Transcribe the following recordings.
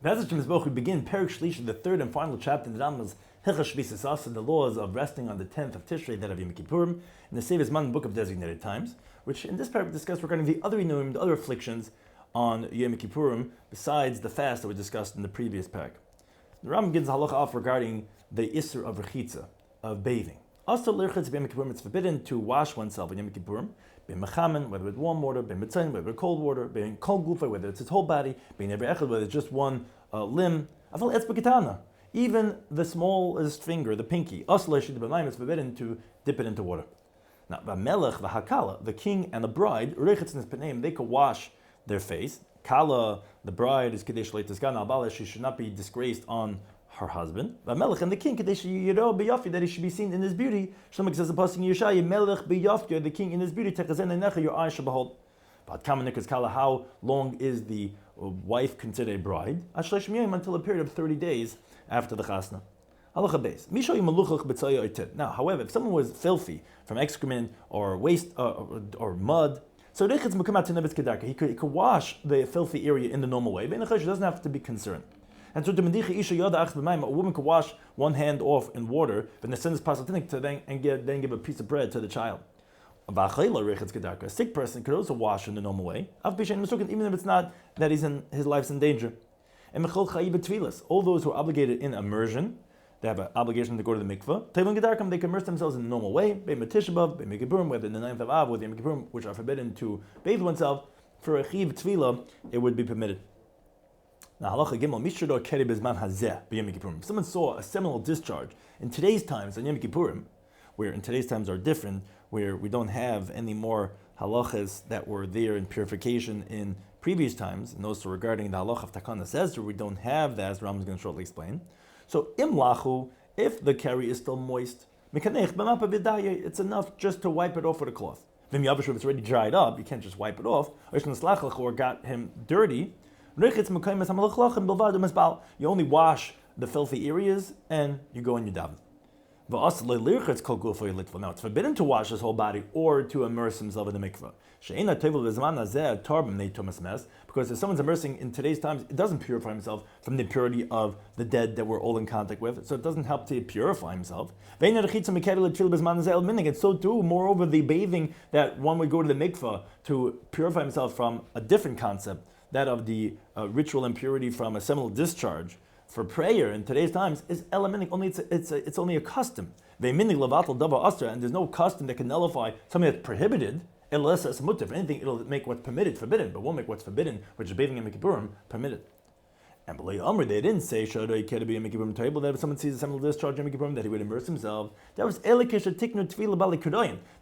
We begin Perik Shlishi, the third and final chapter in the Rambam's Hilchos Shevitas, the laws of resting on the 10th of Tishrei, that of Yom Kippurim, in the Sevis Man book of designated times, which in this parak we discuss regarding the other inuim, the other afflictions on Yom Kippurim, besides the fast that we discussed in the previous parak. The Rambam gives a halacha off regarding the Isser of Rechitza, of bathing. Asor l'irchetz b'Yom Kippurim, it's forbidden to wash oneself in Yom Kippurim, bein mechamen, whether with warm water, bein mitzayin, whether with cold water, bein kol gufa, whether it's its whole body, bein every echad, whether it's just one limb. Afal etzba ketana, even the smallest finger, the pinky. Asor l'shid b'mayim, it's forbidden to dip it into water. Now, v'melech v'hakala, the king and the bride, rechetz nispaneim, they could wash their face. Kala, the bride, is kadesh leitzgan al bala, she should not be disgraced on her husband. Melech and the king, that he should be seen in his beauty. Shlomo says the pasuk in Yeshaya, Melech b'yafya, the king in his beauty. Your eyes shall behold. But how long is the wife considered a bride? Until a period of 30 days after the chasna. Now, however, if someone was filthy from excrement or waste or mud, so he could wash the filthy area in the normal way. He doesn't have to be concerned. And so a woman could wash one hand off in water, but the sin is possible to then give a piece of bread to the child. A sick person could also wash in the normal way, even if it's not that his life's in danger. And all those who are obligated in immersion, they have an obligation to go to the mikveh. They can immerse themselves in the normal way, whether in the 9th of Av, or the Yom Kippurim, which are forbidden to bathe oneself. For a chiv tefillah, it would be permitted. Now, halacha gimel, mishrador keri bezman hazeh b'Yom Kippurim. If someone saw a seminal discharge in today's times on Yom Kippurim, where in today's times are different, where we don't have any more halachas that were there in purification in previous times, and also regarding the halacha of takana says, we don't have that, as Rambam is going to shortly explain. So, imlachu, if the keri is still moist, it's enough just to wipe it off with a cloth. If it's already dried up, you can't just wipe it off, or got him dirty. You only wash the filthy areas and you go in your daven. Now it's forbidden to wash his whole body or to immerse himself in the mikveh. Because if someone's immersing in today's times, it doesn't purify himself from the impurity of the dead that we're all in contact with, so it doesn't help to purify himself. And so too, moreover, the bathing that one would go to the mikveh to purify himself from a different concept, that of the ritual impurity from a seminal discharge for prayer in today's times, is elementing. It's only a custom. And there's no custom that can nullify something that's prohibited. Unless it's mutter. If anything, it'll make what's permitted forbidden, but won't make what's forbidden, which is bathing in Kippurim, permitted. And they didn't say that if someone sees a seminal discharge in Kippurim, that he would immerse himself. That was That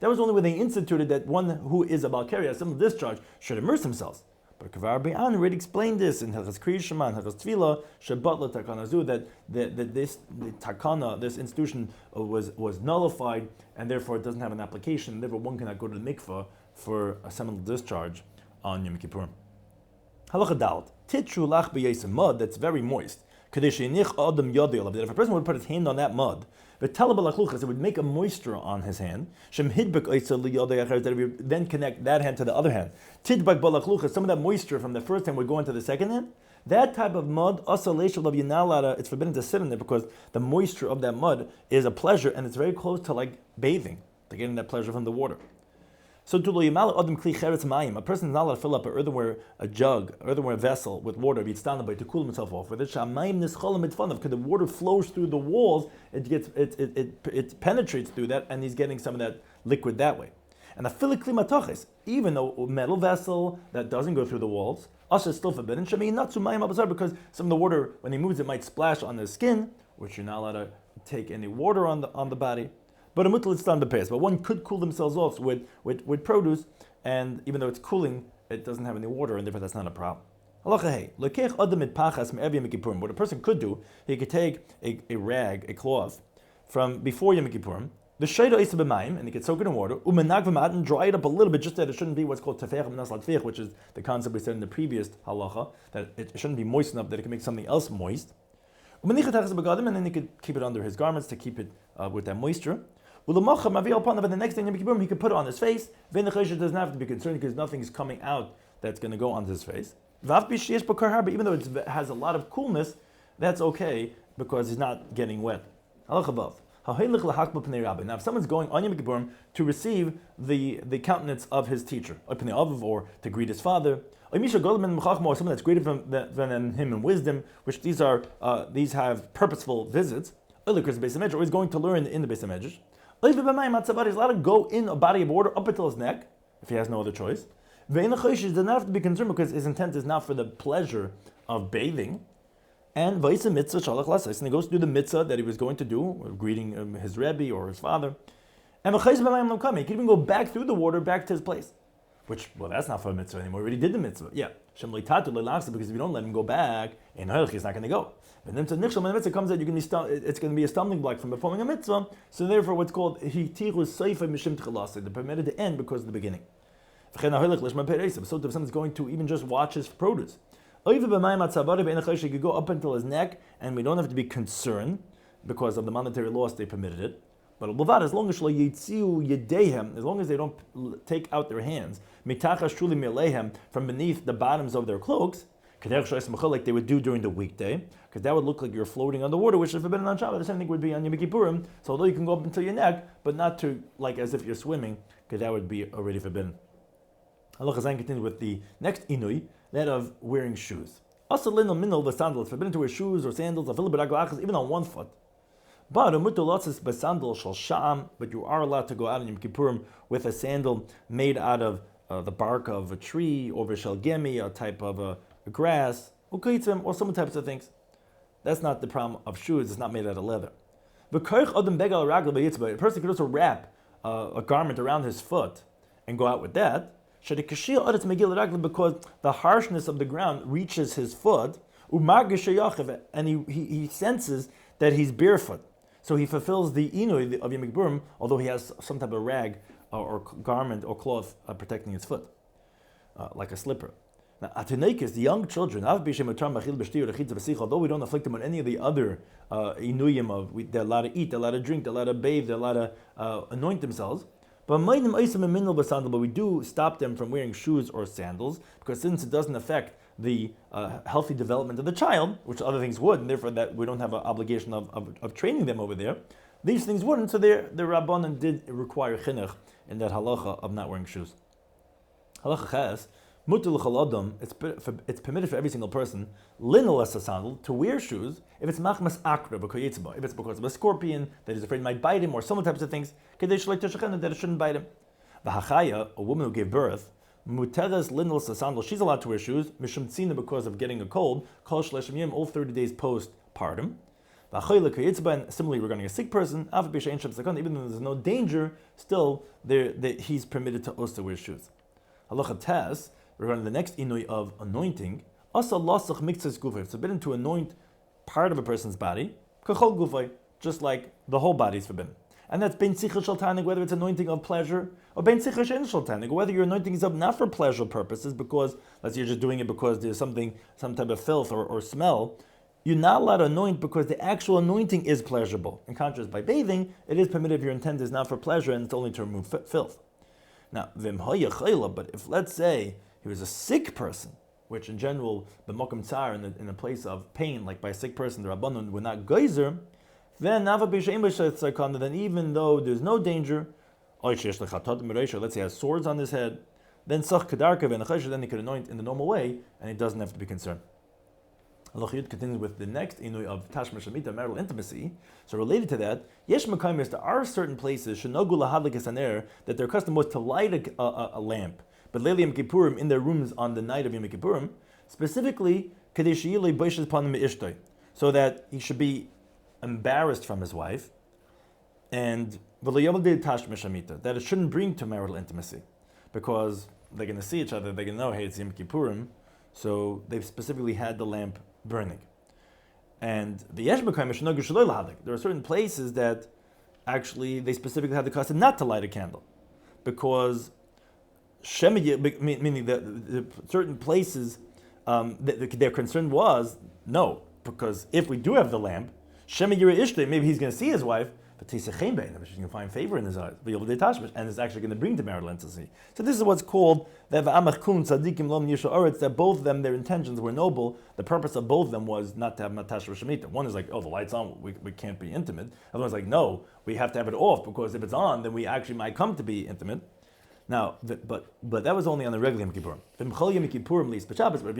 was only when they instituted that one who is a balkari, a seminal discharge, should immerse themselves. But Rabbi already explained this in Hilchos Kriya Shema and Hilchos Tefillah Shabbat Takana Zu, that this takana, this institution was nullified, and therefore it doesn't have an application. Therefore, one cannot go to the mikveh for a seminal discharge on Yom Kippurim. Halacha Dalet Titru lach b'yesem, mud that's very moist. That if a person would put his hand on that mud, it would make a moisture on his hand. That would then connect that hand to the other hand. Some of that moisture from the first hand would go into the second hand. That type of mud, it's forbidden to sit in there because the moisture of that mud is a pleasure, and it's very close to like bathing, to getting that pleasure from the water. So a person is not allowed to fill up an earthenware vessel with water to cool himself off. Because the water flows through the walls, it penetrates through that, and he's getting some of that liquid that way. And even though a metal vessel that doesn't go through the walls, is still forbidden. Because some of the water, when he moves, it might splash on the skin, which you're not allowed to take any water on the body. But one could cool themselves off with produce, and even though it's cooling, it doesn't have any water, and therefore that's not a problem. What a person could do, he could take a rag, a cloth, from before Yom Kippurim, the shayda isa b'mayim, and he could soak it in water, and dry it up a little bit, just that it shouldn't be what's called tefech minas latfich, which is the concept we said in the previous halacha, that it shouldn't be moist enough that it can make something else moist. And then he could keep it under his garments to keep it with that moisture. But the next day, he could put it on his face. It doesn't have to be concerned because nothing is coming out that's going to go on his face. But even though it has a lot of coolness, that's okay because he's not getting wet. Now, if someone's going on Yom Kippurim to receive the countenance of his teacher, or to greet his father, or someone that's greater than him in wisdom, which these have purposeful visits, or he's going to learn in the Beis HaMedrash, he's allowed to go in a body of water up until his neck, if he has no other choice. He doesn't have to be concerned because his intent is not for the pleasure of bathing. And he goes to do the mitzvah that he was going to do, greeting his Rabbi or his father. And he can even go back through the water, back to his place. Which, well, that's not for a mitzvah anymore. He already did the mitzvah. Yeah. Because if you don't let him go back, he's not going to go. But then when the mitzvah comes out, it's going to be a stumbling block from performing a mitzvah. So therefore, what's called they're permitted to end because of the beginning. So if someone's going to even just watch his produce, he could go up until his neck, and we don't have to be concerned because of the monetary loss they permitted it. But as long as they don't take out their hands from beneath the bottoms of their cloaks, like they would do during the weekday, because that would look like you're floating on the water, which is forbidden on Shabbat. The same thing would be on Yom Kippurim. So although you can go up until your neck, but not to like as if you're swimming, because that would be already forbidden. Allah Chazan continues with the next inui, that of wearing shoes. Also, the sandals, forbidden to wear shoes or sandals, even on one foot. But you are allowed to go out in Yom Kippurim with a sandal made out of the bark of a tree, or a type of a grass, or some types of things. That's not the problem of shoes, it's not made out of leather. A person could also wrap a garment around his foot and go out with that, because the harshness of the ground reaches his foot, and he senses that he's barefoot. So he fulfills the inui of Yom Kippurim, although he has some type of rag or garment or cloth protecting his foot, like a slipper. Now, Atenekis, the young children, although we don't afflict them on any of the other inuyim they're allowed to eat, they're allowed to drink, they're allowed to bathe, they're allowed to anoint themselves. But we do stop them from wearing shoes or sandals, because since it doesn't affect the healthy development of the child, which other things would, and therefore that we don't have an obligation of training them over there, these things wouldn't. So the Rabbanan did require chinuch in that halacha of not wearing shoes. Halacha ches, it's permitted for every single person, linol as a sandal, to wear shoes if it's machmas akra, if it's because of a scorpion that he's afraid might bite him, or some types of things, that it shouldn't bite him. The hachaya, a woman who gave birth, muteres linol as a sandal, she's allowed to wear shoes, mishum tzina, because of getting a cold, kol shleshim yom, all 30 days postpartum. And similarly regarding a sick person, even though there's no danger, still he's permitted to also wear shoes. Halacha tes, regarding the next inui of anointing, it's forbidden to anoint part of a person's body, just like the whole body is forbidden. And that's ben sicha shel tanig, whether it's anointing of pleasure, or ben sicha she'en shel tanig, whether your anointing is up not for pleasure purposes, because let's say you're just doing it because there's some type of filth or smell. You're not allowed to anoint because the actual anointing is pleasurable. In contrast, by bathing, it is permitted if your intent is not for pleasure and it's only to remove filth. Now, but if, let's say, he was a sick person, which in general, the mokum tsar, in a place of pain, like by a sick person, the Rabbanon were not geyser, then even though there's no danger, let's say he has swords on his head, then then he could anoint in the normal way, and he doesn't have to be concerned. Allah continues with the next inui of tashma shamita, marital intimacy. So related to that, yesh makaymis, there are certain places shenogu lahadlik esaner, that their custom was to light a lamp, but leili Yom Kippurim, in their rooms on the night of Yom Kippurim, specifically kadeshiyilei boishes panim meishtoi, so that he should be embarrassed from his wife, and v'loyavdei tashma shamita, that it shouldn't bring to marital intimacy, because they're going to see each other, they're going to know, hey, it's Yom Kippurim, so they've specifically had the lamp burning. And the yesh b'kayim shenogu shaloi lahadlik, there are certain places that actually they specifically had the custom not to light a candle, because meaning that certain places their concern was no, because if we do have the lamp, maybe he's going to see his wife, But she's going to find favor in his eyes, and it's actually going to bring to marital intimacy. So this is what's called that both of them, their intentions were noble. The purpose of both of them was not to have matash v'shemita. One is like, oh, the light's on, we can't be intimate. The other one's like, no, we have to have it off, because if it's on, then we actually might come to be intimate. Now, but that was only on the regular Yom Kippurim. But if Yom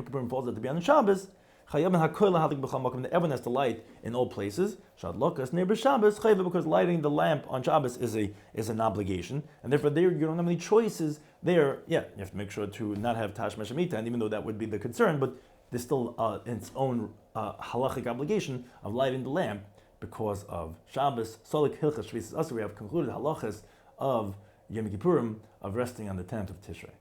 Kippurim falls out to be on Shabbos, everyone has to light in all places. Because lighting the lamp on Shabbos is an obligation, and therefore there you don't have any choices. There, you have to make sure to not have tash meshamita, and even though that would be the concern, but there's still its own halachic obligation of lighting the lamp because of Shabbos. Solik Hilchos Shevitas Asor, we have concluded halachas of Yom Kippurim of resting on the 10th of Tishrei.